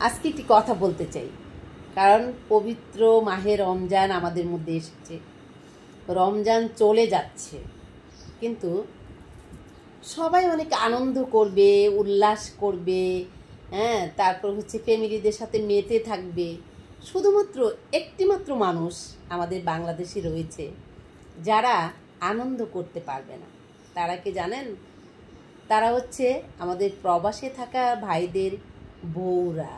আজকে একটি কথা বলতে চাই, কারণ পবিত্র মাহে রমজান আমাদের মধ্যে এসেছে। রমজান চলে যাচ্ছে, কিন্তু সবাই অনেক আনন্দ করবে, উল্লাস করবে, হ্যাঁ, তারপর হচ্ছে ফ্যামিলিদের সাথে মেতে থাকবে। শুধুমাত্র একটিমাত্র মানুষ আমাদের বাংলাদেশে রয়েছে যারা আনন্দ করতে পারবে না। তারা কি জানেন? তারা হচ্ছে আমাদের প্রবাসে থাকা ভাইদের বউরা।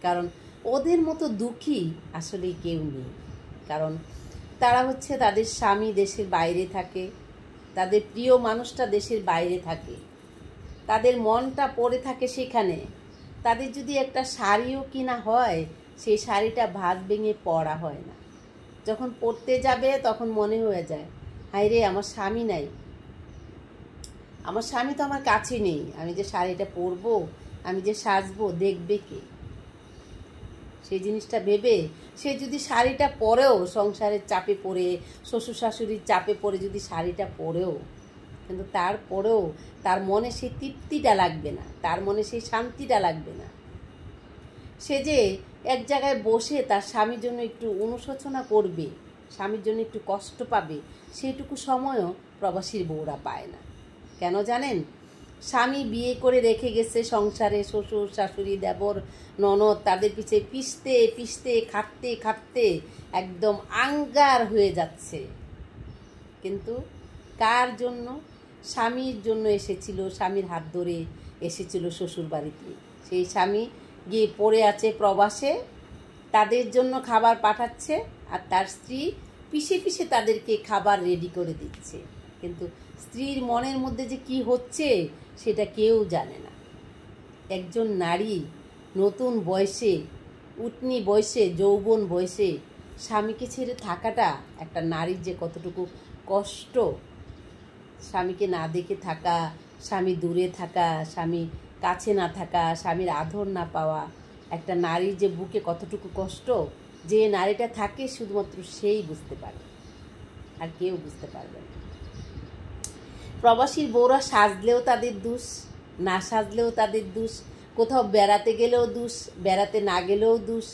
কারণ ওদের মতো দুঃখী আসলে কেউ নেই। কারণ তারা হচ্ছে তাদের স্বামী দেশের বাইরে থাকে, তাদের প্রিয় মানুষটা দেশের বাইরে থাকে, তাদের মনটা পড়ে থাকে সেখানে। তাদের যদি একটা শাড়িও কিনা হয়, সেই শাড়িটা ভাগ ভেঙে পরা হয় না। যখন পরতে যাবে তখন মনে হয়ে যায়, হায় রে, আমার স্বামী নাই, আমার স্বামী তো আমার কাছে নেই, আমি যে শাড়িটা পরবো, আমি যে সাজবো, দেখবে কে? সেই জিনিসটা ভেবে সে যদি শাড়িটা পরেও, সংসারের চাপে পড়ে, শ্বশুর শাশুড়ির চাপে পড়ে যদি শাড়িটা পরেও, কিন্তু তারপরেও তার মনে সেই তৃপ্তিটা লাগবে না, তার মনে সেই শান্তিটা লাগবে না। সে যে এক জায়গায় বসে তার স্বামীর জন্য একটু অনুশোচনা করবে, স্বামীর জন্য একটু কষ্ট পাবে, সেটুকু সময়ও প্রবাসীর বউরা পায় না। কেন জানেন? স্বামী বিয়ে করে রেখে গেছে সংসারে, শ্বশুর শাশুড়ি দেবর ননদ তাদের পিছে পিষতে পিষতে খাটতে খাটতে একদম আঙ্গার হয়ে যাচ্ছে। কিন্তু কার জন্য? স্বামীর জন্য এসেছিল, স্বামীর হাত ধরে এসেছিল শ্বশুর বাড়িতে। সেই স্বামী গিয়ে পড়ে আছে প্রবাসে, তাদের জন্য খাবার পাঠাচ্ছে, আর তার স্ত্রী পিষে পিষে তাদেরকে খাবার রেডি করে দিচ্ছে। কিন্তু স্ত্রীর মনের মধ্যে যে কি হচ্ছে সেটা কেউ জানে না। একজন নারী নতুন বয়সে, উটনি বয়সে, যৌবন বয়সে স্বামীকে ছেড়ে থাকাটা একটা নারীর যে কতটুকু কষ্ট, স্বামীকে না দেখে থাকা, স্বামী দূরে থাকা, স্বামী কাছে না থাকা, স্বামীর আদর না পাওয়া, একটা নারীর যে বুকে কতটুকু কষ্ট, যে নারীটা থাকে শুধুমাত্র সেই বুঝতে পারে, আর কেউ বুঝতে পারবে না। প্রবাসীর বউরা সাজলেও তাদের দোষ, না সাজলেও তাদের দোষ, কোথাও বেড়াতে গেলেও দোষ, বেড়াতে না গেলেও দোষ,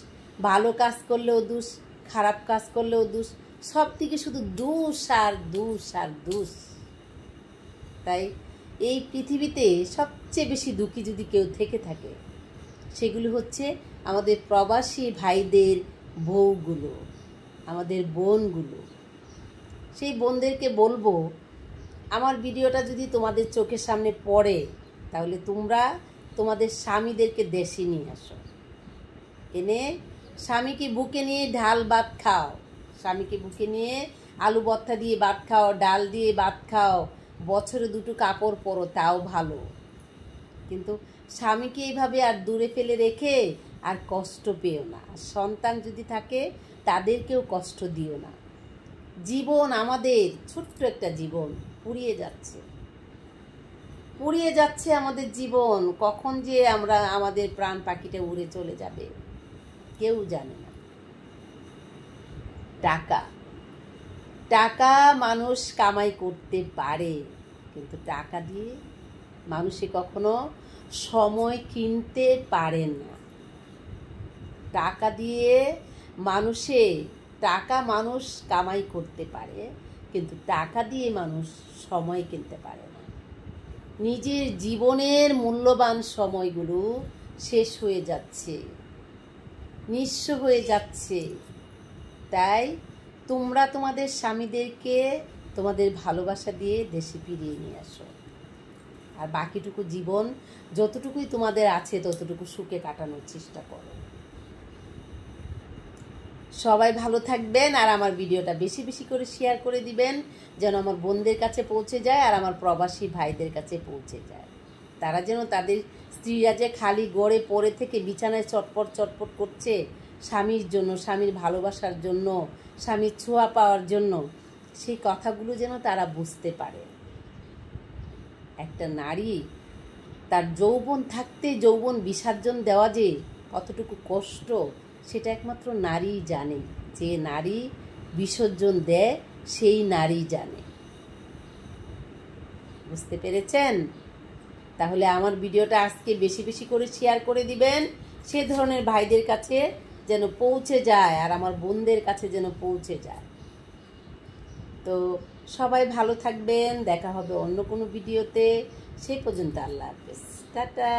ভালো কাজ করলেও দোষ, খারাপ কাজ করলেও দোষ, সব দিকে শুধু দোষ আর দোষ আর দোষ। তাই এই পৃথিবীতে সবচেয়ে বেশি দুঃখী যদি কেউ থেকে থাকে, সেগুলো হচ্ছে আমাদের প্রবাসী ভাইদের বউগুলো, আমাদের বোনগুলো। সেই বোনদেরকে বলবো, আমার ভিডিওটা যদি তোমাদের চোখের সামনে পড়ে, তাহলে তোমরা তোমাদের স্বামীদেরকে দেশে নিয়ে আসো, এনে স্বামীকে বুকে নিয়ে ঢাল ভাত খাও, স্বামীকে বুকে নিয়ে আলু ভর্তা দিয়ে ভাত খাও, ডাল দিয়ে ভাত খাও, বছরে দুটো কাপড় পরো, তাও ভালো। কিন্তু স্বামীকে এইভাবে আর দূরে ফেলে রেখে আর কষ্ট পেও না। সন্তান যদি থাকে তাদেরকেও কষ্ট দিও না। জীবন আমাদের ছোট্ট একটা জীবন, পুড়িয়ে যাচ্ছে, পুড়িয়ে যাচ্ছে আমাদের জীবন। কখন যে আমরা আমাদের প্রাণ পাখিটা উড়ে চলে যাবে কেউ জানে না। টাকা টাকা মানুষ কামাই করতে পারে, কিন্তু টাকা দিয়ে মানুষে কখনো সময় কিনতে পারে না। টাকা দিয়ে মানুষ কামাই করতে পারে, কিন্তু টাকা দিয়ে মানুষ সময় কিনতে পারে না। নিজের জীবনের মূল্যবান সময়গুলো শেষ হয়ে যাচ্ছে, নিঃস্ব হয়ে যাচ্ছে। তাই তোমরা তোমাদের স্বামীদেরকে তোমাদের ভালোবাসা দিয়ে দেশে ফিরিয়ে নিয়ে আসো, আর বাকিটুকু জীবন যতটুকুই তোমাদের আছে ততটুকু সুখে কাটানোর চেষ্টা করো। সবাই ভালো থাকবেন, আর আমার ভিডিওটা বেশি বেশি করে শেয়ার করে দিবেন, যেন আমার বোনদের কাছে পৌঁছে যায় আর আমার প্রবাসী ভাইদের কাছে পৌঁছে যায়। তারা যেন তাদের স্ত্রীরা যে খালি গড়ে পড়ে থেকে বিছানায় চটপট চটপট করছে স্বামীর জন্য, স্বামীর ভালোবাসার জন্য, স্বামীর ছোঁয়া পাওয়ার জন্য, সেই কথাগুলো যেন তারা বুঝতে পারে। একটা নারী তার যৌবন থাকতে যৌবন বিসর্জন দেওয়া যে কতটুকু কষ্ট, সেটা একমাত্র নারীই জানে। যে নারী বিসর্জন দেয় সেই নারী জানে। বুঝতে পেরেছেন? তাহলে আমার ভিডিওটা আজকে বেশি বেশি করে শেয়ার করে দিবেন। সে ধরনের ভাইদের কাছে যেন পৌঁছে যায়, আর আমার বোনদের কাছে যেন পৌঁছে যায়। তো সবাই ভালো থাকবেন, দেখা হবে অন্য কোনো ভিডিওতে। সেই পর্যন্ত আল্লাহ হাফেজ, টাটা।